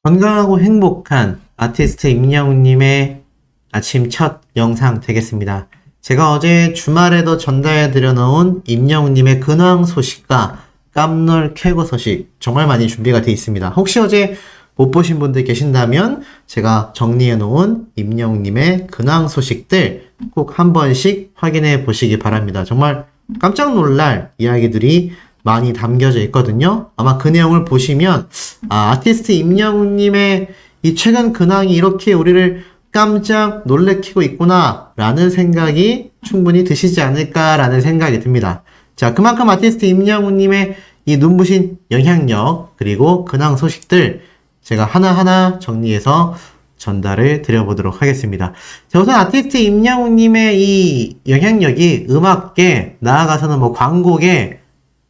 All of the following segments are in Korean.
건강하고 행복한 아티스트 임영웅님의 아침 첫 영상 되겠습니다. 제가 어제 주말에도 전달해드려 놓은 임영웅님의 근황 소식과 깜놀 쾌거 소식 정말 많이 준비가 되어 있습니다. 혹시 어제 못 보신 분들 계신다면 제가 정리해 놓은 임영웅님의 근황 소식들 꼭 한 번씩 확인해 보시기 바랍니다. 정말 깜짝 놀랄 이야기들이 많이 담겨져 있거든요. 아마 그 내용을 보시면 아티스트 임영웅님의 이 최근 근황이 이렇게 우리를 깜짝 놀래키고 있구나 라는 생각이 충분히 드시지 않을까라는 생각이 듭니다. 자, 그만큼 아티스트 임영웅님의 이 눈부신 영향력 그리고 근황 소식들 제가 하나하나 정리해서 전달을 드려보도록 하겠습니다. 자, 우선 아티스트 임영웅님의 이 영향력이 음악계, 나아가서는 뭐 광고계,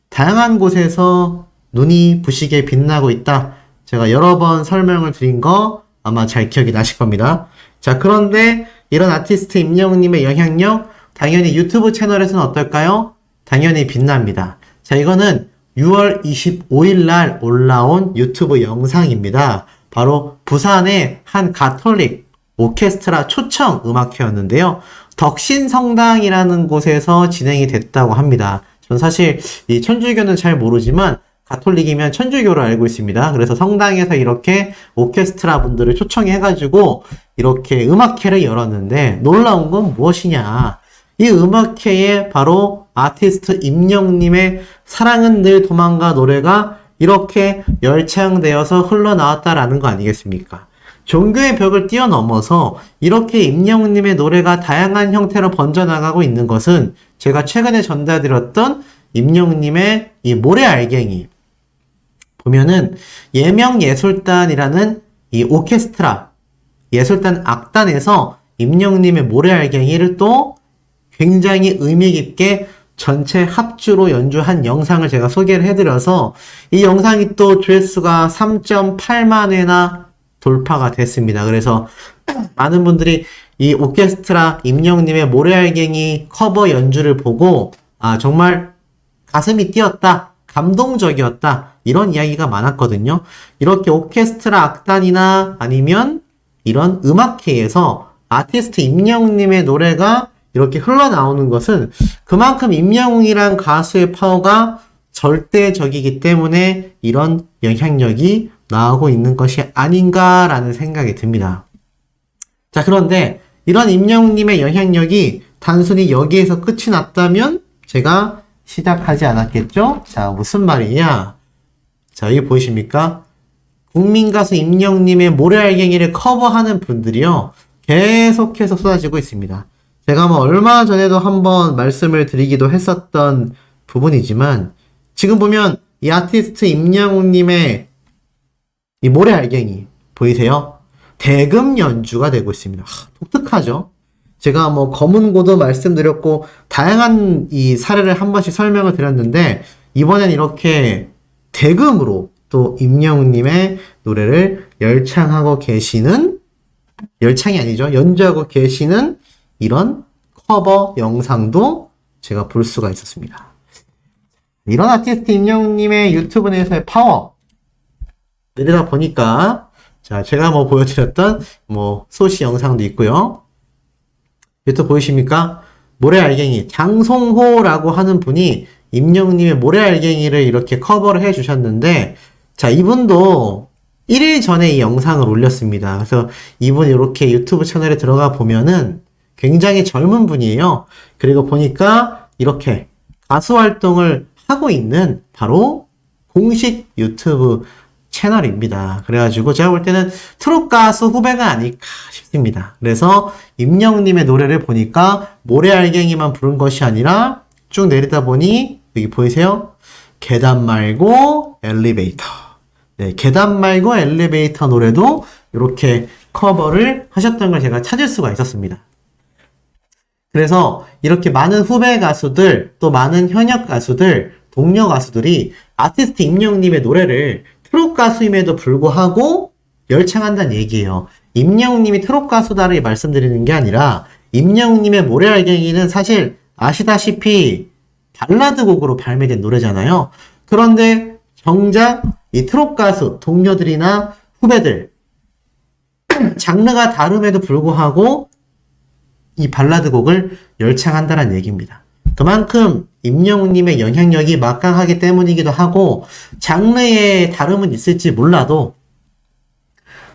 다양한 곳에서 눈이 부시게 빛나고 있다. 제가 여러 번 설명을 드린 거 아마 잘 기억이 나실 겁니다. 자, 그런데 이런 아티스트 임영웅님의 영향력, 당연히 유튜브 채널에서는 어떨까요? 당연히 빛납니다. 자, 이거는 6월 25일 날 올라온 유튜브 영상입니다. 바로 부산의 한 가톨릭 오케스트라 초청 음악회였는데요. 덕신성당이라는 곳에서 진행이 됐다고 합니다. 전 사실 이 천주교는 잘 모르지만 가톨릭이면 천주교로 알고 있습니다. 그래서 성당에서 이렇게 오케스트라 분들을 초청해가지고 이렇게 음악회를 열었는데 놀라운 건 무엇이냐. 이 음악회에 바로 아티스트 임영웅님의 사랑은 늘 도망가 노래가 이렇게 열창되어서 흘러나왔다라는 거 아니겠습니까? 종교의 벽을 뛰어넘어서 이렇게 임영웅님의 노래가 다양한 형태로 번져나가고 있는 것은 제가 최근에 전달드렸던 임영웅님의 이 모래알갱이 보면은 예명예술단이라는 이 오케스트라 예술단 악단에서 임영웅님의 모래알갱이를 또 굉장히 의미 깊게 전체 합주로 연주한 영상을 제가 소개를 해드려서 이 영상이 또 조회수가 3.8만 회나 돌파가 됐습니다. 그래서 많은 분들이 이 오케스트라 임영웅님의 모래알갱이 커버 연주를 보고 정말 가슴이 뛰었다, 감동적이었다 이런 이야기가 많았거든요. 이렇게 오케스트라 악단이나 아니면 이런 음악회에서 아티스트 임영웅님의 노래가 이렇게 흘러나오는 것은 그만큼 임영웅이란 가수의 파워가 절대적이기 때문에 이런 영향력이 나오고 있는 것이 아닌가라는 생각이 듭니다. 자, 그런데 이런 임영웅님의 영향력이 단순히 여기에서 끝이 났다면 제가 시작하지 않았겠죠? 자, 무슨 말이냐? 자, 여기 보이십니까? 국민가수 임영웅님의 모래알갱이를 커버하는 분들이요. 계속해서 쏟아지고 있습니다. 제가 뭐 얼마 전에도 한번 말씀을 드리기도 했었던 부분이지만 지금 보면 이 아티스트 임영웅님의 이 모래알갱이 보이세요? 대금 연주가 되고 있습니다. 독특하죠? 제가 뭐 검은고도 말씀드렸고 다양한 이 사례를 한 번씩 설명을 드렸는데 이번엔 이렇게 대금으로 또 임영웅님의 노래를 열창하고 계시는 열창이 아니죠. 연주하고 계시는 이런 커버 영상도 제가 볼 수가 있었습니다. 이런 아티스트 임영웅님의 유튜브 내에서의 파워 내리다 보니까 자, 제가 뭐 보여드렸던 뭐 소시 영상도 있고요. 유튜브 보이십니까? 모래알갱이 장송호라고 하는 분이 임영웅님의 모래알갱이를 이렇게 커버를 해주셨는데 자, 이분도 1일 전에 이 영상을 올렸습니다. 그래서 이분 이렇게 유튜브 채널에 들어가 보면은 굉장히 젊은 분이에요. 그리고 보니까 이렇게 가수 활동을 하고 있는 바로 공식 유튜브 채널입니다. 그래가지고 제가 볼 때는 트롯 가수 후배가 아닐까 싶습니다. 그래서 임영웅님의 노래를 보니까 모래알갱이만 부른 것이 아니라 쭉 내리다 보니 여기 보이세요? 계단 말고 엘리베이터. 네, 계단 말고 엘리베이터 노래도 이렇게 커버를 하셨던 걸 제가 찾을 수가 있었습니다. 그래서 이렇게 많은 후배 가수들, 또 많은 현역 가수들, 동료 가수들이 아티스트 임영웅님의 노래를 트롯 가수임에도 불구하고 열창한다는 얘기예요. 임영웅님이 트롯 가수다를 말씀드리는 게 아니라 임영웅님의 모래알갱이는 사실 아시다시피 발라드 곡으로 발매된 노래잖아요. 그런데 정작 이 트롯 가수 동료들이나 후배들, 장르가 다름에도 불구하고 이 발라드 곡을 열창한다는 얘기입니다. 그만큼 임영웅님의 영향력이 막강하기 때문이기도 하고, 장르의 다름은 있을지 몰라도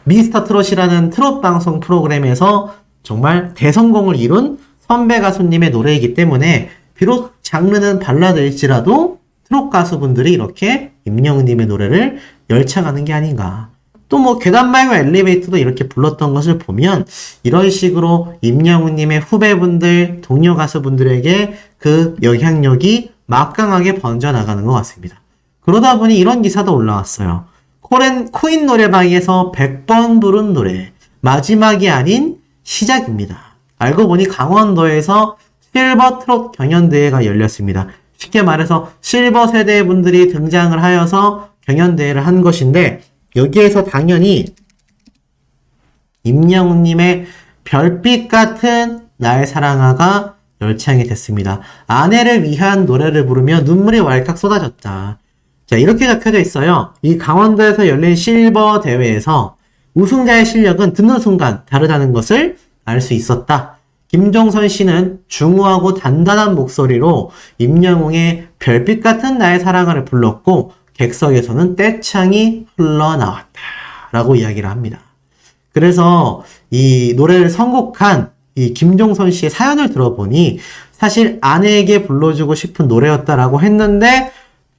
미스터 트롯이라는 트롯 방송 프로그램에서 정말 대성공을 이룬 선배 가수님의 노래이기 때문에, 비록 장르는 발라드일지라도 트롯 가수분들이 이렇게 임영웅님의 노래를 열창하는 게 아닌가. 또 뭐 계단 말고 엘리베이터도 이렇게 불렀던 것을 보면 이런 식으로 임영웅님의 후배분들, 동료 가수분들에게 그 영향력이 막강하게 번져나가는 것 같습니다. 그러다 보니 이런 기사도 올라왔어요. 코인 노래방에서 100번 부른 노래, 마지막이 아닌 시작입니다. 알고 보니 강원도에서 실버 트롯 경연대회가 열렸습니다. 쉽게 말해서 실버 세대 분들이 등장을 하여서 경연대회를 한 것인데, 여기에서 당연히 임영웅님의 별빛 같은 나의 사랑아가 열창이 됐습니다. 아내를 위한 노래를 부르며 눈물이 왈칵 쏟아졌다. 자, 이렇게 적혀져 있어요. 이 강원도에서 열린 실버 대회에서 우승자의 실력은 듣는 순간 다르다는 것을 알 수 있었다. 김종선 씨는 중후하고 단단한 목소리로 임영웅의 별빛 같은 나의 사랑아를 불렀고, 객석에서는 떼창이 흘러나왔다 라고 이야기를 합니다. 그래서 이 노래를 선곡한 이 김종선 씨의 사연을 들어보니 사실 아내에게 불러주고 싶은 노래였다라고 했는데,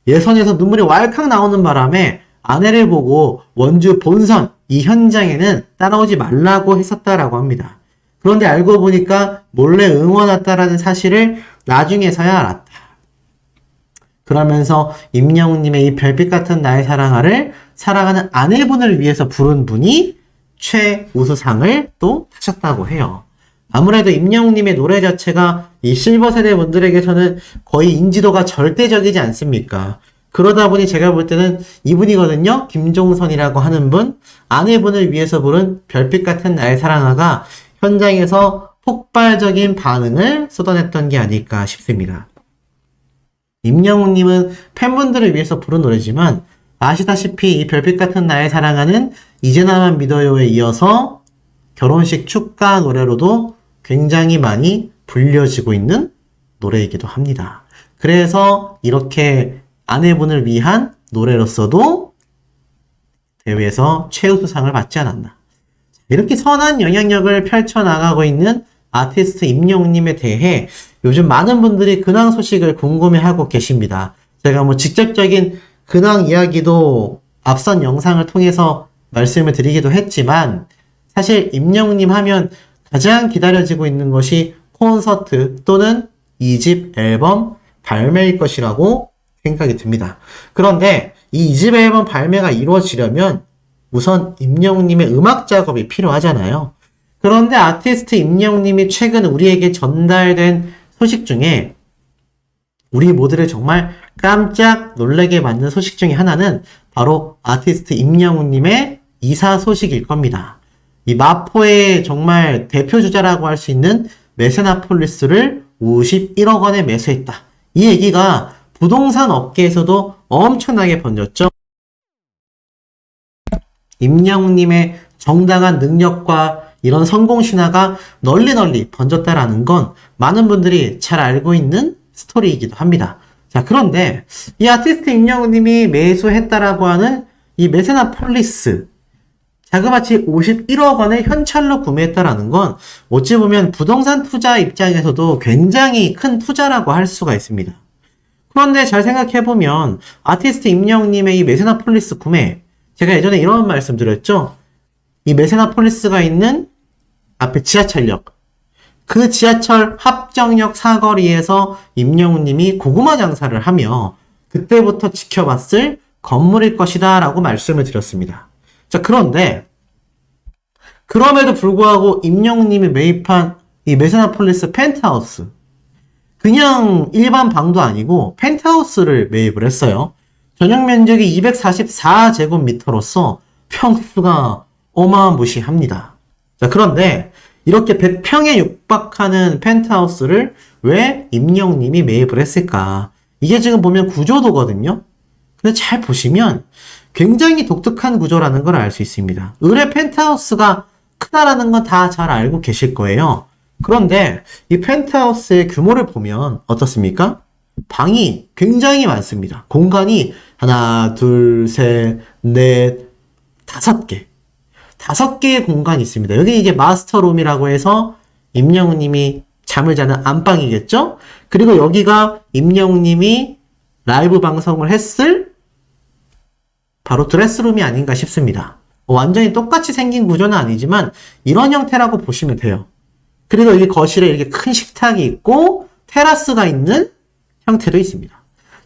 예선에서 눈물이 왈칵 나오는 바람에 아내를 보고 원주 본선 이 현장에는 따라오지 말라고 했었다라고 합니다. 그런데 알고 보니까 몰래 응원 왔다라는 사실을 나중에서야 알았다. 그러면서 임영웅님의 이 별빛 같은 나의 사랑아를 사랑하는 아내분을 위해서 부른 분이 최우수상을 또 타셨다고 해요. 아무래도 임영웅님의 노래 자체가 이 실버 세대 분들에게서는 거의 인지도가 절대적이지 않습니까? 그러다 보니 제가 볼 때는 이분이거든요. 김종선이라고 하는 분, 아내분을 위해서 부른 별빛 같은 나의 사랑아가 현장에서 폭발적인 반응을 쏟아냈던 게 아닐까 싶습니다. 임영웅님은 팬분들을 위해서 부른 노래지만, 아시다시피 이 별빛 같은 나의 사랑아는 이제 나만 믿어요에 이어서 결혼식 축가 노래로도 굉장히 많이 불려지고 있는 노래이기도 합니다. 그래서 이렇게 아내분을 위한 노래로서도 대회에서 최우수상을 받지 않았나. 이렇게 선한 영향력을 펼쳐나가고 있는 아티스트 임영웅님에 대해 요즘 많은 분들이 근황 소식을 궁금해하고 계십니다. 제가 뭐 직접적인 근황 이야기도 앞선 영상을 통해서 말씀을 드리기도 했지만, 사실 임영웅님 하면 가장 기다려지고 있는 것이 콘서트 또는 2집 앨범 발매일 것이라고 생각이 듭니다. 그런데 이 2집 앨범 발매가 이루어지려면 우선 임영웅님의 음악 작업이 필요하잖아요. 그런데 아티스트 임영웅님이 최근 우리에게 전달된 소식 중에 우리 모두를 정말 깜짝 놀라게 만든 소식 중에 하나는 바로 아티스트 임영웅님의 이사 소식일 겁니다. 이 마포의 정말 대표주자라고 할 수 있는 메세나폴리스를 51억 원에 매수했다. 이 얘기가 부동산 업계에서도 엄청나게 번졌죠. 임영웅님의 정당한 능력과 이런 성공 신화가 널리 번졌다라는 건 많은 분들이 잘 알고 있는 스토리이기도 합니다. 자, 그런데 이 아티스트 임영웅님이 매수했다라고 하는 이 메세나폴리스, 자그마치 51억 원에 현찰로 구매했다라는 건 어찌 보면 부동산 투자 입장에서도 굉장히 큰 투자라고 할 수가 있습니다. 그런데 잘 생각해보면 아티스트 임영웅님의 이 메세나폴리스 구매, 제가 예전에 이런 말씀 드렸죠. 이 메세나폴리스가 있는 앞에 지하철역, 그 지하철 합정역 사거리에서 임영웅님이 고구마 장사를 하며 그때부터 지켜봤을 건물일 것이다 라고 말씀을 드렸습니다. 자, 그런데 그럼에도 불구하고 임영웅님이 매입한 이 메세나폴리스 펜트하우스, 그냥 일반 방도 아니고 펜트하우스를 매입을 했어요. 전용 면적이 244제곱미터로서 평수가 어마무시합니다. 자, 그런데 이렇게 100평에 육박하는 펜트하우스를 왜 임영웅님이 매입을 했을까? 이게 지금 보면 구조도거든요. 근데 잘 보시면 굉장히 독특한 구조라는 걸 알 수 있습니다. 을의 펜트하우스가 크다라는 건 다 잘 알고 계실 거예요. 그런데 이 펜트하우스의 규모를 보면 어떻습니까? 방이 굉장히 많습니다. 공간이 하나, 둘, 셋, 넷, 5개. 5개의 공간이 있습니다. 여기 이제 마스터룸이라고 해서 임영웅님이 잠을 자는 안방이겠죠? 그리고 여기가 임영웅님이 라이브 방송을 했을 바로 드레스룸이 아닌가 싶습니다. 완전히 똑같이 생긴 구조는 아니지만 이런 형태라고 보시면 돼요. 그리고 여기 거실에 이렇게 큰 식탁이 있고 테라스가 있는 형태도 있습니다.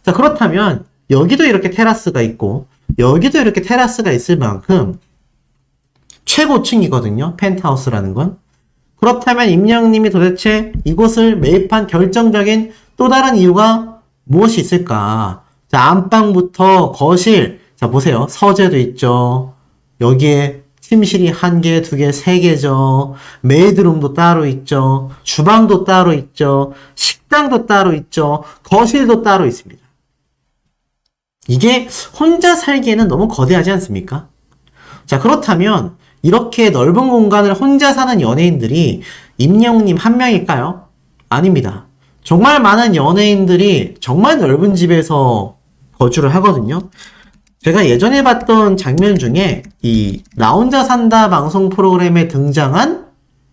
자, 그렇다면 여기도 이렇게 테라스가 있고 여기도 이렇게 테라스가 있을 만큼 최고층이거든요. 펜트하우스라는 건. 그렇다면 임영웅님이 도대체 이곳을 매입한 결정적인 또 다른 이유가 무엇이 있을까? 자, 안방부터 거실. 자, 보세요. 서재도 있죠. 여기에 침실이 1개, 2개, 3개죠. 메이드룸도 따로 있죠. 주방도 따로 있죠. 식당도 따로 있죠. 거실도 따로 있습니다. 이게 혼자 살기에는 너무 거대하지 않습니까? 자, 그렇다면 이렇게 넓은 공간을 혼자 사는 연예인들이 임영웅님 한 명일까요? 아닙니다. 정말 많은 연예인들이 정말 넓은 집에서 거주를 하거든요. 제가 예전에 봤던 장면 중에 이 나 혼자 산다 방송 프로그램에 등장한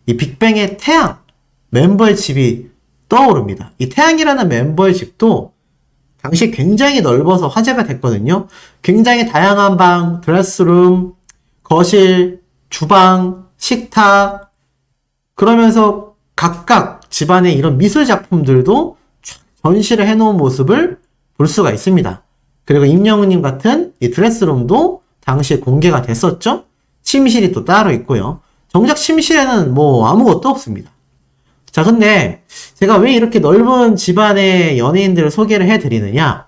이 빅뱅의 태양 멤버의 집이 떠오릅니다. 이 태양이라는 멤버의 집도 당시 굉장히 넓어서 화제가 됐거든요. 굉장히 다양한 방, 드레스룸, 거실, 주방, 식탁, 그러면서 각각 집안의 이런 미술 작품들도 전시를 해놓은 모습을 볼 수가 있습니다. 그리고 임영웅님 같은 이 드레스룸도 당시에 공개가 됐었죠. 침실이 또 따로 있고요. 정작 침실에는 뭐 아무것도 없습니다. 자, 근데 제가 왜 이렇게 넓은 집안의 연예인들을 소개를 해드리느냐?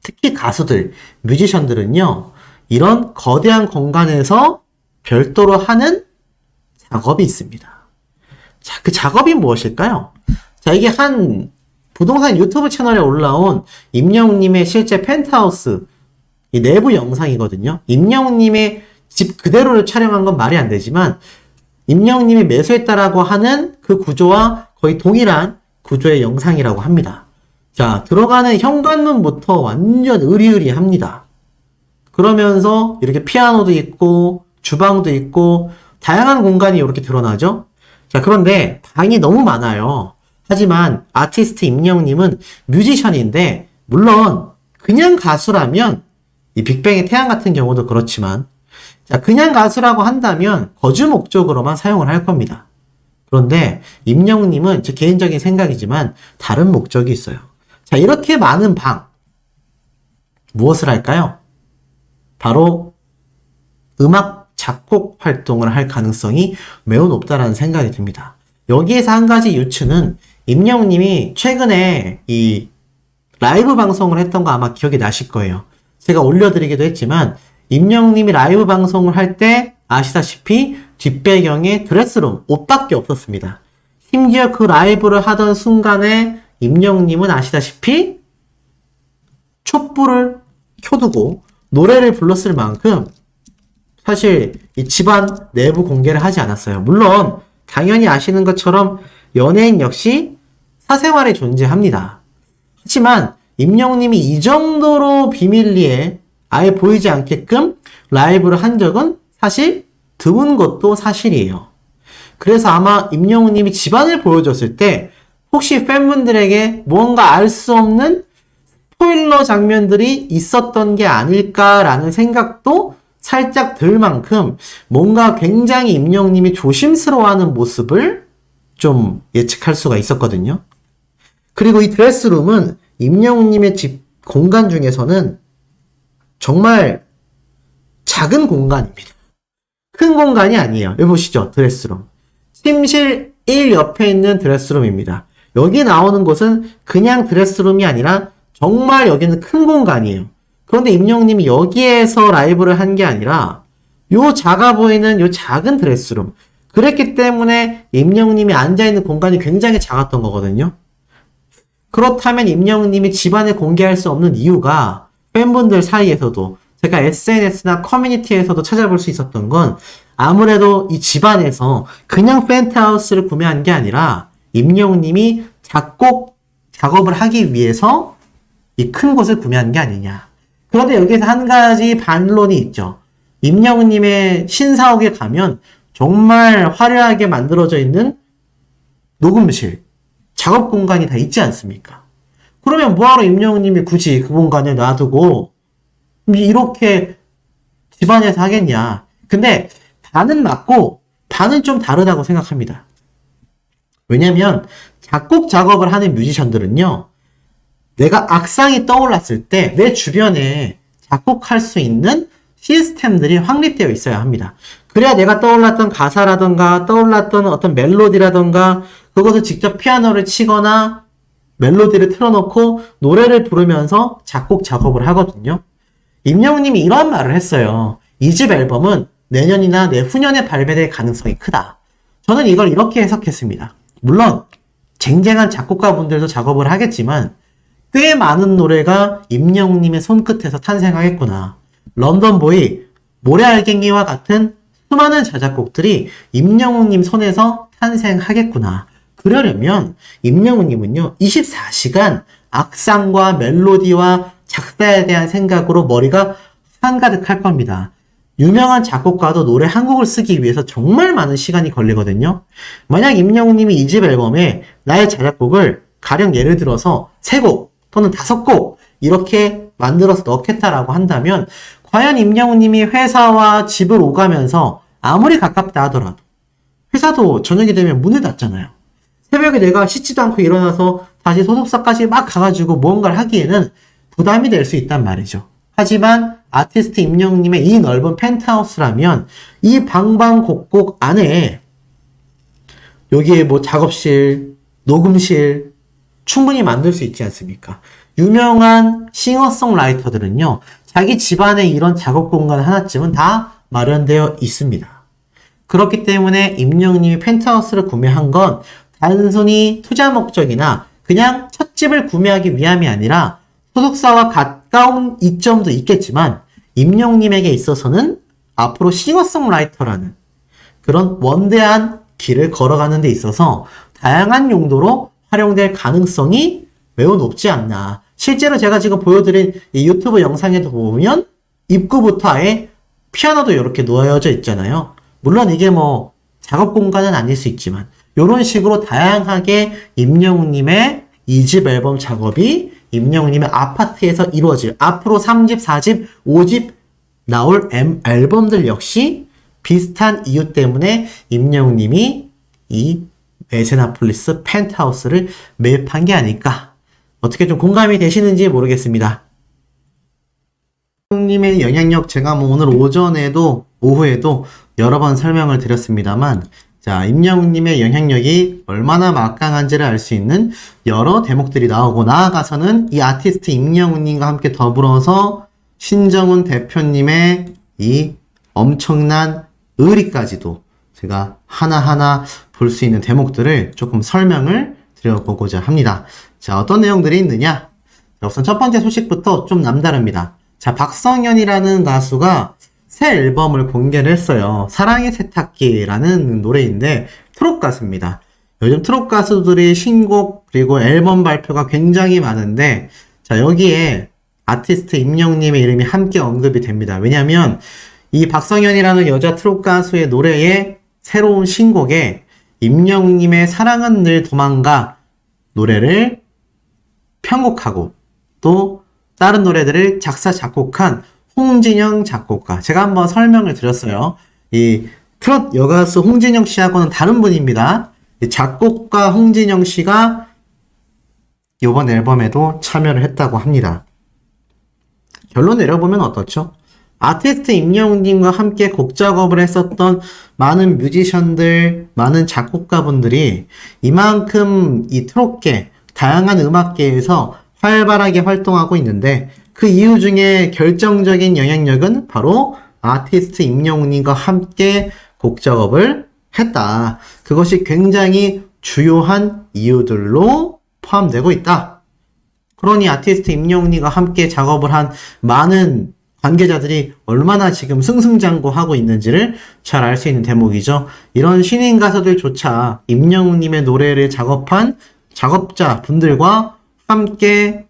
특히 가수들, 뮤지션들은요, 이런 거대한 공간에서 별도로 하는 작업이 있습니다. 자, 그 작업이 무엇일까요? 자, 이게 한 부동산 유튜브 채널에 올라온 임영웅님의 실제 펜트하우스 이 내부 영상이거든요. 임영웅님의 집 그대로를 촬영한 건 말이 안 되지만 임영웅님이 매수했다라고 하는 그 구조와 거의 동일한 구조의 영상이라고 합니다. 자, 들어가는 현관문부터 완전 으리으리합니다. 그러면서 이렇게 피아노도 있고 주방도 있고 다양한 공간이 이렇게 드러나죠. 자, 그런데 방이 너무 많아요. 하지만 아티스트 임영웅님은 뮤지션인데 물론 그냥 가수라면 이 빅뱅의 태양 같은 경우도 그렇지만 자, 그냥 가수라고 한다면 거주 목적으로만 사용을 할 겁니다. 그런데 임영웅님은 제 개인적인 생각이지만 다른 목적이 있어요. 자, 이렇게 많은 방 무엇을 할까요? 바로 음악 작곡 활동을 할 가능성이 매우 높다라는 생각이 듭니다. 여기에서 한 가지 유추는 임영웅님이 최근에 이 라이브 방송을 했던 거 아마 기억이 나실 거예요. 제가 올려드리기도 했지만 임영웅님이 라이브 방송을 할 때 아시다시피 뒷배경에 드레스룸, 옷밖에 없었습니다. 심지어 그 라이브를 하던 순간에 임영웅님은 아시다시피 촛불을 켜두고 노래를 불렀을 만큼 사실 이 집안 내부 공개를 하지 않았어요. 물론 당연히 아시는 것처럼 연예인 역시 사생활이 존재합니다. 하지만 임영웅님이 이 정도로 비밀리에 아예 보이지 않게끔 라이브를 한 적은 사실 드문 것도 사실이에요. 그래서 아마 임영웅님이 집안을 보여줬을 때 혹시 팬분들에게 무언가 알 수 없는 스포일러 장면들이 있었던 게 아닐까라는 생각도 살짝 들 만큼 뭔가 굉장히 임영웅님이 조심스러워하는 모습을 좀 예측할 수가 있었거든요. 그리고 이 드레스룸은 임영웅님의 집 공간 중에서는 정말 작은 공간입니다. 큰 공간이 아니에요. 여기 보시죠. 드레스룸. 침실 1 옆에 있는 드레스룸입니다. 여기 나오는 곳은 그냥 드레스룸이 아니라 정말 여기는 큰 공간이에요. 그런데 임영웅님이 여기에서 라이브를 한 게 아니라 요 작아 보이는 요 작은 드레스룸. 그랬기 때문에 임영웅님이 앉아있는 공간이 굉장히 작았던 거거든요. 그렇다면 임영웅님이 집안을 공개할 수 없는 이유가 팬분들 사이에서도 제가 SNS나 커뮤니티에서도 찾아볼 수 있었던 건 아무래도 이 집안에서 그냥 펜트하우스를 구매한 게 아니라 임영웅님이 작곡 작업을 하기 위해서 이 큰 곳을 구매한 게 아니냐. 그런데 여기에서 한 가지 반론이 있죠. 임영웅님의 신사옥에 가면 정말 화려하게 만들어져 있는 녹음실, 작업 공간이 다 있지 않습니까? 그러면 뭐하러 임영웅님이 굳이 그 공간에 놔두고 이렇게 집안에서 하겠냐. 근데 반은 맞고 반은 좀 다르다고 생각합니다. 왜냐면 작곡 작업을 하는 뮤지션들은요, 내가 악상이 떠올랐을 때 내 주변에 작곡할 수 있는 시스템들이 확립되어 있어야 합니다. 그래야 내가 떠올랐던 가사라던가 떠올랐던 어떤 멜로디라던가 그것을 직접 피아노를 치거나 멜로디를 틀어놓고 노래를 부르면서 작곡 작업을 하거든요. 임영웅님이 이런 말을 했어요. 이 집 앨범은 내년이나 내후년에 발매될 가능성이 크다. 저는 이걸 이렇게 해석했습니다. 물론 쟁쟁한 작곡가분들도 작업을 하겠지만 꽤 많은 노래가 임영웅님의 손끝에서 탄생하겠구나. 런던보이, 모래알갱이와 같은 수많은 자작곡들이 임영웅님 손에서 탄생하겠구나. 그러려면 임영웅님은요 24시간 악상과 멜로디와 작사에 대한 생각으로 머리가 한가득할 겁니다. 유명한 작곡가도 노래 한 곡을 쓰기 위해서 정말 많은 시간이 걸리거든요. 만약 임영웅님이 이 집 앨범에 나의 자작곡을 가령 예를 들어서 3곡 또는 5곡 이렇게 만들어서 넣겠다라고 한다면 과연 임영웅님이 회사와 집을 오가면서 아무리 가깝다 하더라도 회사도 저녁이 되면 문을 닫잖아요. 새벽에 내가 씻지도 않고 일어나서 다시 소속사까지 막 가가지고 무언가를 하기에는 부담이 될 수 있단 말이죠. 하지만 아티스트 임영웅님의 이 넓은 펜트하우스라면 이 방방곡곡 안에 여기에 뭐 작업실, 녹음실 충분히 만들 수 있지 않습니까? 유명한 싱어송라이터들은요, 자기 집안에 이런 작업 공간 하나쯤은 다 마련되어 있습니다. 그렇기 때문에 임영웅님이 펜트하우스를 구매한 건 단순히 투자 목적이나 그냥 첫 집을 구매하기 위함이 아니라 소속사와 가까운 이점도 있겠지만 임영웅님에게 있어서는 앞으로 싱어송라이터라는 그런 원대한 길을 걸어가는 데 있어서 다양한 용도로 활용될 가능성이 매우 높지 않나. 실제로 제가 지금 보여드린 이 유튜브 영상에도 보면 입구부터 아예 피아노도 이렇게 놓여져 있잖아요. 물론 이게 뭐 작업 공간은 아닐 수 있지만 이런 식으로 다양하게 임영웅님의 2집 앨범 작업이 임영웅님의 아파트에서 이루어질 앞으로 3집, 4집, 5집 나올 앨범들 역시 비슷한 이유 때문에 임영웅님이 이 메세나폴리스 펜트하우스를 매입한 게 아닐까. 어떻게 좀 공감이 되시는지 모르겠습니다. 임영웅님의 영향력 제가 뭐 오늘 오전에도 오후에도 여러 번 설명을 드렸습니다만 자, 임영웅님의 영향력이 얼마나 막강한지를 알 수 있는 여러 대목들이 나오고 나아가서는 이 아티스트 임영웅님과 함께 더불어서 신정훈 대표님의 이 엄청난 의리까지도 제가 하나하나 볼 수 있는 대목들을 조금 설명을 드려보고자 합니다. 자, 어떤 내용들이 있느냐? 우선 첫 번째 소식부터 좀 남다릅니다. 자, 박성현이라는 가수가 새 앨범을 공개를 했어요. 사랑의 세탁기라는 노래인데 트롯 가수입니다. 요즘 트롯 가수들이 신곡 그리고 앨범 발표가 굉장히 많은데 자, 여기에 아티스트 임영웅님의 이름이 함께 언급이 됩니다. 왜냐면 이 박성현이라는 여자 트롯 가수의 노래에 새로운 신곡에 임영웅님의 사랑은 늘 도망가 노래를 편곡하고 또 다른 노래들을 작사 작곡한 홍진영 작곡가. 제가 한번 설명을 드렸어요. 이 트롯 여가수 홍진영 씨하고는 다른 분입니다. 작곡가 홍진영 씨가 이번 앨범에도 참여를 했다고 합니다. 결론 내려보면 어떻죠? 아티스트 임영웅님과 함께 곡 작업을 했었던 많은 뮤지션들, 많은 작곡가분들이 이만큼 이 트롯계, 다양한 음악계에서 활발하게 활동하고 있는데 그 이유 중에 결정적인 영향력은 바로 아티스트 임영웅님과 함께 곡 작업을 했다. 그것이 굉장히 주요한 이유들로 포함되고 있다. 그러니 아티스트 임영웅님과 함께 작업을 한 많은 관계자들이 얼마나 지금 승승장구하고 있는지를 잘 알 수 있는 대목이죠. 이런 신인 가수들조차 임영웅님의 노래를 작업한 작업자 분들과 함께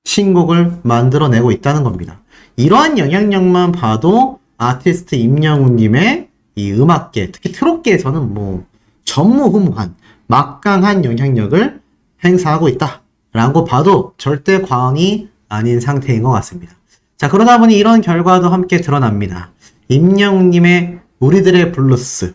신곡을 만들어내고 있다는 겁니다. 이러한 영향력만 봐도 아티스트 임영웅님의 이 음악계, 특히 트롯계에서는 뭐 전무후무한 막강한 영향력을 행사하고 있다라고 봐도 절대 과언이 아닌 상태인 것 같습니다. 자, 그러다 보니 이런 결과도 함께 드러납니다. 임영웅님의 우리들의 블루스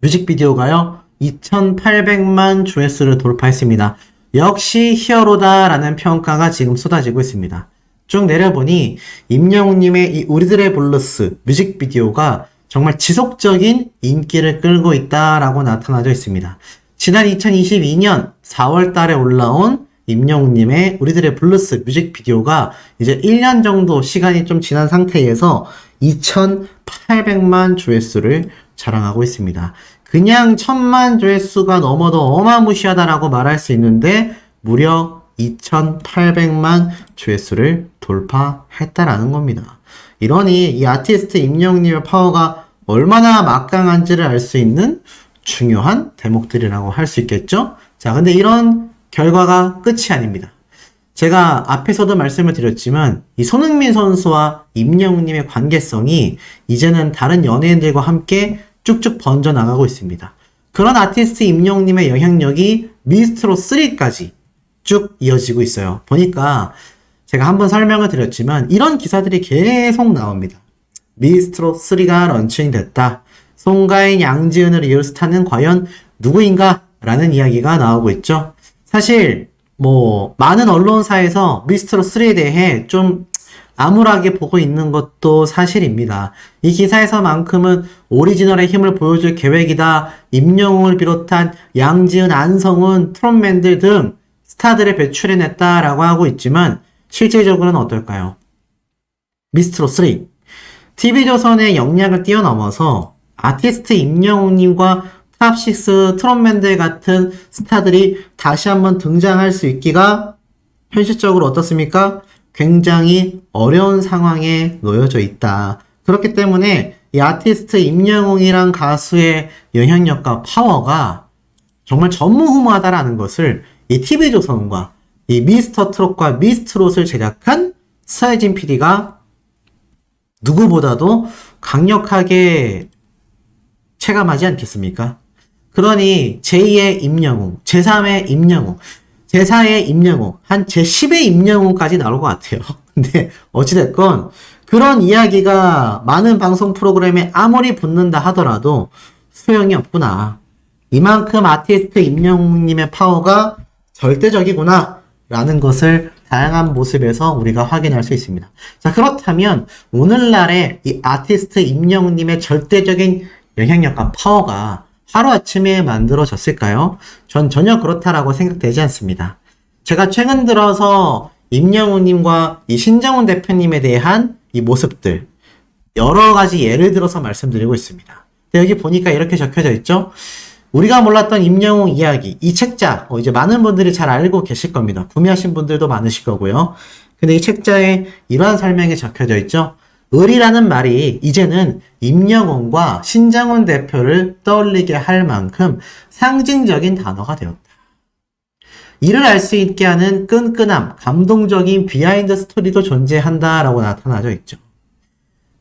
뮤직비디오가요 2800만 조회수를 돌파했습니다. 역시 히어로다라는 평가가 지금 쏟아지고 있습니다. 쭉 내려보니 임영웅님의 이 우리들의 블루스 뮤직비디오가 정말 지속적인 인기를 끌고 있다라고 나타나져 있습니다. 지난 2022년 4월 달에 올라온 임영웅님의 우리들의 블루스 뮤직비디오가 이제 1년 정도 시간이 좀 지난 상태에서 2800만 조회수를 자랑하고 있습니다. 그냥 1000만 조회수가 넘어도 어마무시하다라고 말할 수 있는데 무려 2800만 조회수를 돌파했다라는 겁니다. 이러니 이 아티스트 임영웅님의 파워가 얼마나 막강한지를 알 수 있는 중요한 대목들이라고 할 수 있겠죠? 자, 근데 이런 결과가 끝이 아닙니다. 제가 앞에서도 말씀을 드렸지만 이 손흥민 선수와 임영웅님의 관계성이 이제는 다른 연예인들과 함께 쭉쭉 번져나가고 있습니다. 그런 아티스트 임영웅님의 영향력이 미스트롯 3까지 쭉 이어지고 있어요. 보니까 제가 한번 설명을 드렸지만 이런 기사들이 계속 나옵니다. 미스트롯 3가 런칭 됐다. 송가인, 양지은을 이을 스타는 과연 누구인가? 라는 이야기가 나오고 있죠. 사실 뭐 많은 언론사에서 미스트롯 3에 대해 좀 암울하게 보고 있는 것도 사실입니다. 이 기사에서만큼은 오리지널의 힘을 보여줄 계획이다. 임영웅을 비롯한 양지은, 안성훈, 트롯맨들 등 스타들을 배출해냈다라고 하고 있지만 실질적으로는 어떨까요? 미스트롯 3 TV조선의 역량을 뛰어넘어서 아티스트 임영웅님과 탑6 트롯맨들 같은 스타들이 다시 한번 등장할 수 있기가 현실적으로 어떻습니까? 굉장히 어려운 상황에 놓여져 있다. 그렇기 때문에 이 아티스트 임영웅이란 가수의 영향력과 파워가 정말 전무후무하다라는 것을 이 TV조선과 이 미스터 트롯과 미스트롯을 제작한 서혜진 PD가 누구보다도 강력하게 체감하지 않겠습니까? 그러니 제2의 임영웅, 제3의 임영웅, 제4의 임영웅, 한 제10의 임영웅까지 나올 것 같아요. 근데 어찌됐건 그런 이야기가 많은 방송 프로그램에 아무리 붙는다 하더라도 소용이 없구나. 이만큼 아티스트 임영웅님의 파워가 절대적이구나 라는 것을 다양한 모습에서 우리가 확인할 수 있습니다. 자, 그렇다면 오늘날의 이 아티스트 임영웅님의 절대적인 영향력과 파워가 하루아침에 만들어졌을까요? 전 전혀 그렇다라고 생각되지 않습니다. 제가 최근 들어서 임영웅님과 이 신정훈 대표님에 대한 이 모습들 여러 가지 예를 들어서 말씀드리고 있습니다. 여기 보니까 이렇게 적혀져 있죠? 우리가 몰랐던 임영웅 이야기, 이 책자 이제 많은 분들이 잘 알고 계실 겁니다. 구매하신 분들도 많으실 거고요. 근데 이 책자에 이러한 설명이 적혀져 있죠? 을이라는 말이 이제는 임영웅과 신정훈 대표를 떠올리게 할 만큼 상징적인 단어가 되었다. 이를 알 수 있게 하는 끈끈함, 감동적인 비하인드 스토리도 존재한다라고 나타나져 있죠.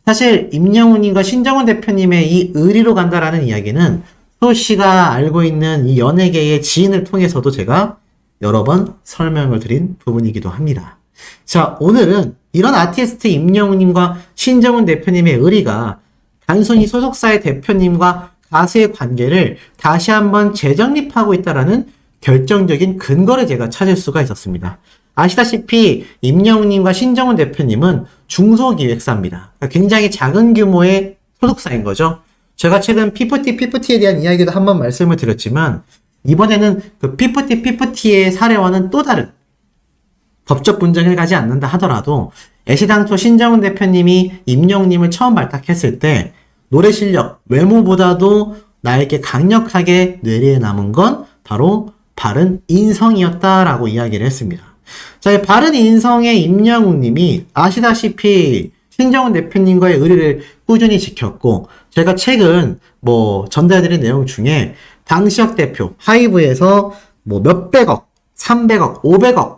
사실 임영웅님과 신정훈 대표님의 이 의리로 간다라는 이야기는 소씨가 알고 있는 이 연예계의 지인을 통해서도 제가 여러 번 설명을 드린 부분이기도 합니다. 자, 오늘은 이런 아티스트 임영웅님과 신정훈 대표님의 의리가 단순히 소속사의 대표님과 가수의 관계를 다시 한번 재정립하고 있다라는 결정적인 근거를 제가 찾을 수가 있었습니다. 아시다시피 임영웅님과 신정훈 대표님은 중소기획사입니다. 그러니까 굉장히 작은 규모의 소속사인 거죠. 제가 최근 피프티에 대한 이야기도 한번 말씀을 드렸지만 이번에는 그 피프티의 사례와는 또 다른 법적 분쟁을 가지 않는다 하더라도 애시당초 신정훈 대표님이 임영웅님을 처음 발탁했을 때 노래 실력, 외모보다도 나에게 강력하게 뇌리에 남은 건 바로 바른 인성이었다라고 이야기를 했습니다. 자, 이 바른인성의 임영웅 님이 아시다시피 신정훈 대표님과의 의리를 꾸준히 지켰고, 제가 최근 전달드린 내용 중에 방시혁 대표 하이브에서 몇백억, 300억, 500억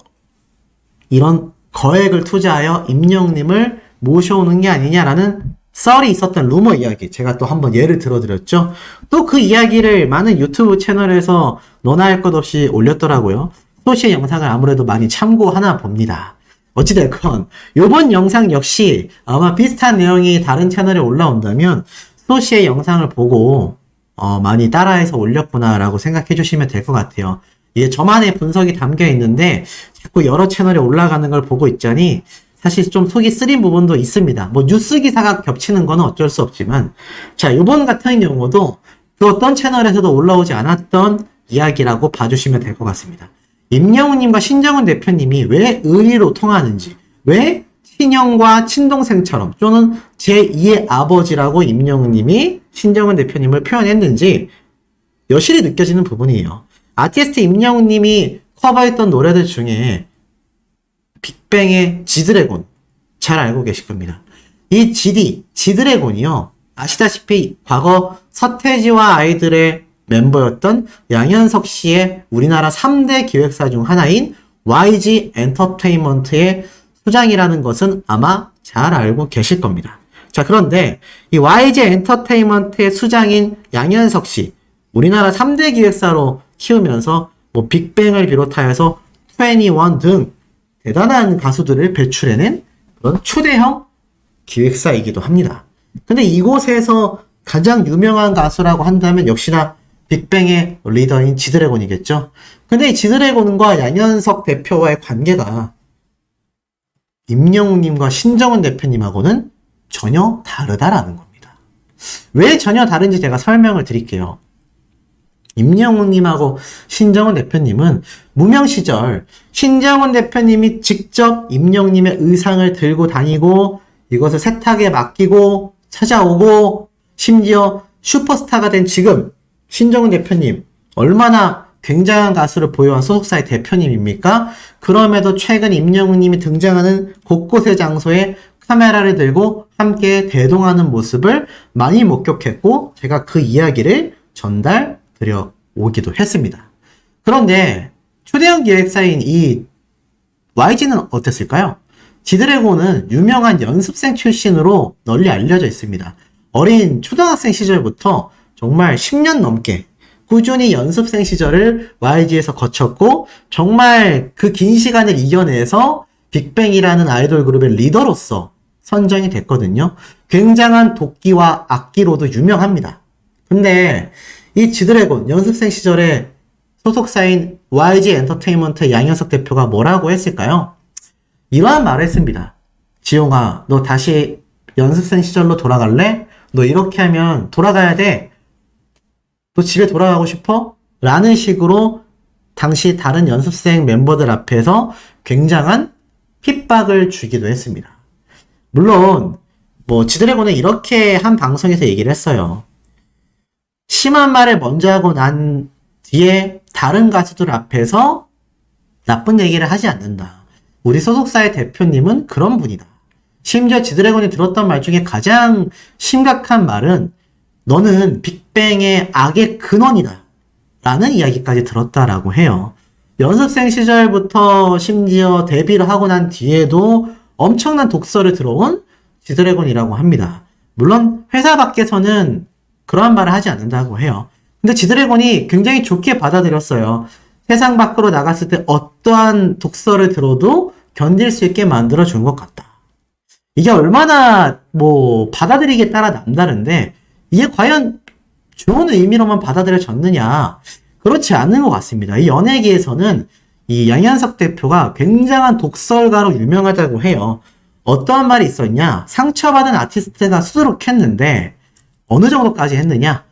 이런 거액을 투자하여 임영웅님을 모셔오는 게 아니냐라는 썰이 있었던 루머 이야기, 제가 또 한번 예를 들어드렸죠. 또 그 이야기를 많은 유튜브 채널에서 너나 할 것 없이 올렸더라고요. 소시의 영상을 아무래도 많이 참고하나 봅니다. 어찌됐건 요번 영상 역시 아마 비슷한 내용이 다른 채널에 올라온다면 소시의 영상을 보고 많이 따라해서 올렸구나 라고 생각해 주시면 될 것 같아요. 이게 저만의 분석이 담겨 있는데 자꾸 여러 채널에 올라가는 걸 보고 있자니 사실 좀 속이 쓰린 부분도 있습니다. 뉴스 기사가 겹치는 건 어쩔 수 없지만, 자, 요번 같은 경우도 그 어떤 채널에서도 올라오지 않았던 이야기라고 봐주시면 될 것 같습니다. 임영웅님과 신정훈 대표님이 왜 의리로 통하는지, 왜 친형과 친동생처럼 또는 제2의 아버지라고 임영웅님이 신정훈 대표님을 표현했는지 여실히 느껴지는 부분이에요. 아티스트 임영웅님이 커버했던 노래들 중에 빅뱅의 지드래곤 잘 알고 계실 겁니다. 이 지드래곤이요, 아시다시피 과거 서태지와 아이들의 멤버였던 양현석 씨의 우리나라 3대 기획사 중 하나인 YG 엔터테인먼트의 수장이라는 것은 아마 잘 알고 계실 겁니다. 자, 그런데 이 YG 엔터테인먼트의 수장인 양현석 씨, 우리나라 3대 기획사로 키우면서 빅뱅을 비롯하여서 21 등 대단한 가수들을 배출해낸 그런 초대형 기획사이기도 합니다. 근데 이곳에서 가장 유명한 가수라고 한다면 역시나 빅뱅의 리더인 지드래곤이겠죠. 근데 이 지드래곤과 양현석 대표와의 관계가 임영웅님과 신정훈 대표님하고는 전혀 다르다라는 겁니다. 왜 전혀 다른지 제가 설명을 드릴게요. 임영웅님하고 신정훈 대표님은 무명 시절 신정훈 대표님이 직접 임영웅님의 의상을 들고 다니고 이것을 세탁에 맡기고 찾아오고 심지어 슈퍼스타가 된 지금 신정훈 대표님 얼마나 굉장한 가수를 보유한 소속사의 대표님입니까? 그럼에도 최근 임영웅님이 등장하는 곳곳의 장소에 카메라를 들고 함께 대동하는 모습을 많이 목격했고 제가 그 이야기를 전달드려 오기도 했습니다. 그런데 초대형 기획사인 이 YG는 어땠을까요? 지드래곤은 유명한 연습생 출신으로 널리 알려져 있습니다. 어린 초등학생 시절부터 정말 10년 넘게 꾸준히 연습생 시절을 YG에서 거쳤고 정말 그 긴 시간을 이겨내서 빅뱅이라는 아이돌 그룹의 리더로서 선정이 됐거든요. 굉장한 도끼와 악기로도 유명합니다. 근데 이 지드래곤 연습생 시절에 소속사인 YG 엔터테인먼트 양현석 대표가 뭐라고 했을까요? 이러한 말을 했습니다. 지용아, 너 다시 연습생 시절로 돌아갈래? 너 이렇게 하면 돌아가야 돼. 너 집에 돌아가고 싶어? 라는 식으로 당시 다른 연습생 멤버들 앞에서 굉장한 핍박을 주기도 했습니다. 물론 지드래곤은 이렇게 한 방송에서 얘기를 했어요. 심한 말을 먼저 하고 난 뒤에 다른 가수들 앞에서 나쁜 얘기를 하지 않는다. 우리 소속사의 대표님은 그런 분이다. 심지어 지드래곤이 들었던 말 중에 가장 심각한 말은 너는 빅뱅의 악의 근원이다 라는 이야기까지 들었다라고 해요. 연습생 시절부터 심지어 데뷔를 하고 난 뒤에도 엄청난 독설을 들어온 지드래곤이라고 합니다. 물론 회사 밖에서는 그러한 말을 하지 않는다고 해요. 근데 지드래곤이 굉장히 좋게 받아들였어요. 세상 밖으로 나갔을 때 어떠한 독설을 들어도 견딜 수 있게 만들어준 것 같다. 이게 얼마나 받아들이기에 따라 남다른데 이게 과연 좋은 의미로만 받아들여졌느냐? 그렇지 않은 것 같습니다. 이 연예계에서는 이 양현석 대표가 굉장한 독설가로 유명하다고 해요. 어떠한 말이 있었냐? 상처받은 아티스트가 수두룩했는데 어느 정도까지 했느냐?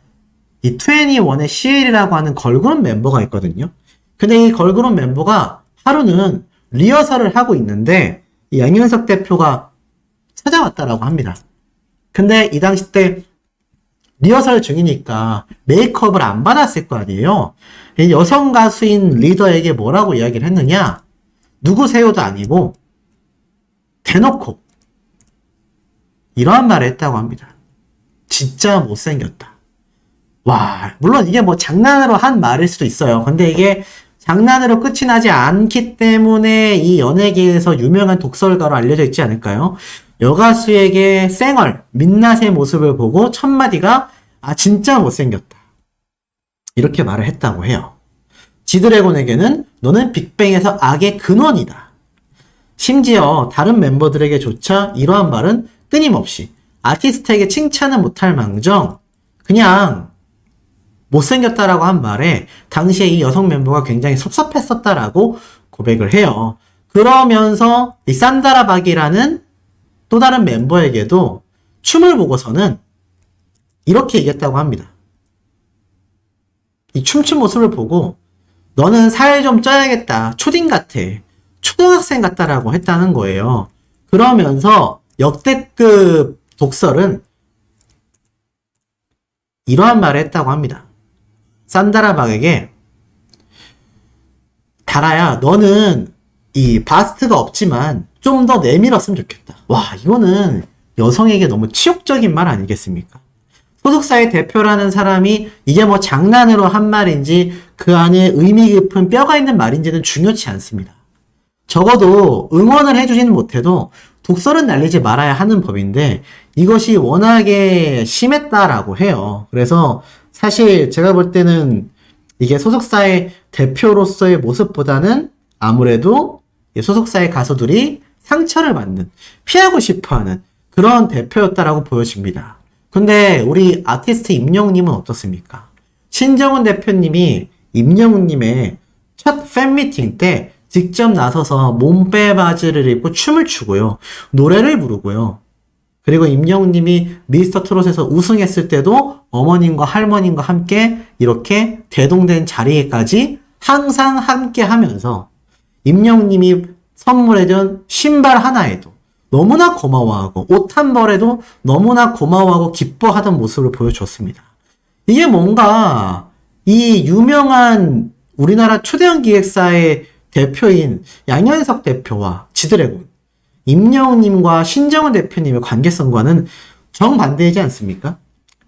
이 21의 CL이라고 하는 걸그룹 멤버가 있거든요. 근데 이 걸그룹 멤버가 하루는 리허설을 하고 있는데 이 양현석 대표가 찾아왔다라고 합니다. 근데 이 당시 때 리허설 중이니까 메이크업을 안 받았을 거 아니에요. 이 여성 가수인 리더에게 뭐라고 이야기를 했느냐? 누구세요도 아니고 대놓고 이러한 말을 했다고 합니다. 진짜 못생겼다. 와, 물론 이게 뭐 장난으로 한 말일 수도 있어요. 근데 이게 장난으로 끝이 나지 않기 때문에 이 연예계에서 유명한 독설가로 알려져 있지 않을까요? 여가수에게 쌩얼, 민낯의 모습을 보고 첫마디가 아 진짜 못생겼다. 이렇게 말을 했다고 해요. 지드래곤에게는 너는 빅뱅에서 악의 근원이다. 심지어 다른 멤버들에게조차 이러한 말은 끊임없이 아티스트에게 칭찬은 못할 망정 그냥 못생겼다라고 한 말에 당시에 이 여성 멤버가 굉장히 섭섭했었다라고 고백을 해요. 그러면서 이 산다라 박이라는 또 다른 멤버에게도 춤을 보고서는 이렇게 얘기했다고 합니다. 이 춤춘 모습을 보고 너는 살 좀 쪄야겠다. 초딩 같아. 초등학생 같다라고 했다는 거예요. 그러면서 역대급 독설은 이러한 말을 했다고 합니다. 산다라 박에게 다라야 너는 이 바스트가 없지만 좀 더 내밀었으면 좋겠다. 와 이거는 여성에게 너무 치욕적인 말 아니겠습니까? 소속사의 대표라는 사람이 이게 뭐 장난으로 한 말인지 그 안에 의미 깊은 뼈가 있는 말인지는 중요치 않습니다. 적어도 응원을 해주지는 못해도 독설은 날리지 말아야 하는 법인데 이것이 워낙에 심했다라고 해요. 그래서 사실 제가 볼 때는 이게 소속사의 대표로서의 모습보다는 아무래도 소속사의 가수들이 상처를 받는, 피하고 싶어하는 그런 대표였다라고 보여집니다. 근데 우리 아티스트 임영웅님은 어떻습니까? 신정훈 대표님이 임영웅님의 첫 팬미팅 때 직접 나서서 몸빼 바지를 입고 춤을 추고요. 노래를 부르고요. 그리고 임영웅님이 미스터 트롯에서 우승했을 때도 어머님과 할머님과 함께 이렇게 대동된 자리에까지 항상 함께 하면서 임영웅님이 선물해준 신발 하나에도 너무나 고마워하고 옷 한 벌에도 너무나 고마워하고 기뻐하던 모습을 보여줬습니다. 이게 뭔가 이 유명한 우리나라 초대형 기획사의 대표인 양현석 대표와 지드래곤, 임영웅님과 신정훈 대표님의 관계성과는 정반대이지 않습니까?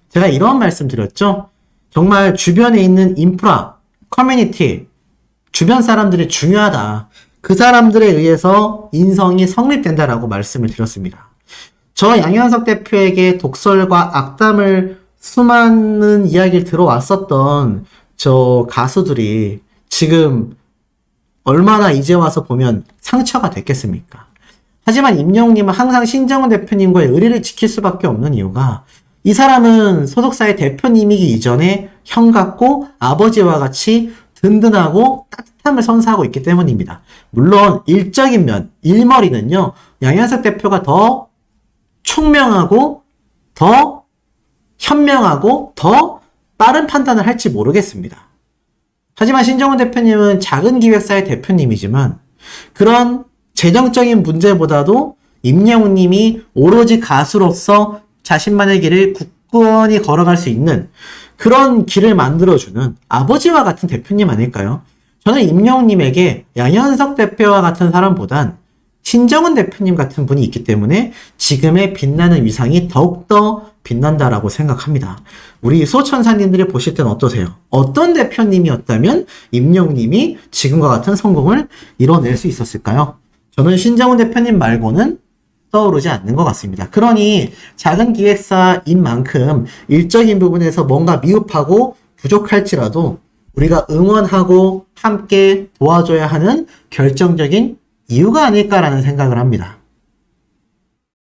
제가 이런 말씀 드렸죠? 정말 주변에 있는 인프라, 커뮤니티, 주변 사람들이 중요하다. 그 사람들에 의해서 인성이 성립된다라고 말씀을 드렸습니다. 저 양현석 대표에게 독설과 악담을 수많은 이야기를 들어왔었던 저 가수들이 지금 얼마나 이제 와서 보면 상처가 됐겠습니까? 하지만 임영웅님은 항상 신정훈 대표님과의 의리를 지킬 수밖에 없는 이유가 이 사람은 소속사의 대표님이기 이전에 형 같고 아버지와 같이 든든하고 따뜻함을 선사하고 있기 때문입니다. 물론 일적인 면, 일머리는요. 양현석 대표가 더 총명하고 더 현명하고 더 빠른 판단을 할지 모르겠습니다. 하지만 신정훈 대표님은 작은 기획사의 대표님이지만 그런 재정적인 문제보다도 임영웅님이 오로지 가수로서 자신만의 길을 굳건히 걸어갈 수 있는 그런 길을 만들어주는 아버지와 같은 대표님 아닐까요? 저는 임영웅님에게 양현석 대표와 같은 사람보단 신정훈 대표님 같은 분이 있기 때문에 지금의 빛나는 위상이 더욱더 빛난다라고 생각합니다. 우리 소천사님들이 보실 때는 어떠세요? 어떤 대표님이었다면 임영웅님이 지금과 같은 성공을 이뤄낼 수 있었을까요? 저는 신정훈 대표님 말고는 떠오르지 않는 것 같습니다. 그러니 작은 기획사인 만큼 일적인 부분에서 뭔가 미흡하고 부족할지라도 우리가 응원하고 함께 도와줘야 하는 결정적인 이유가 아닐까라는 생각을 합니다.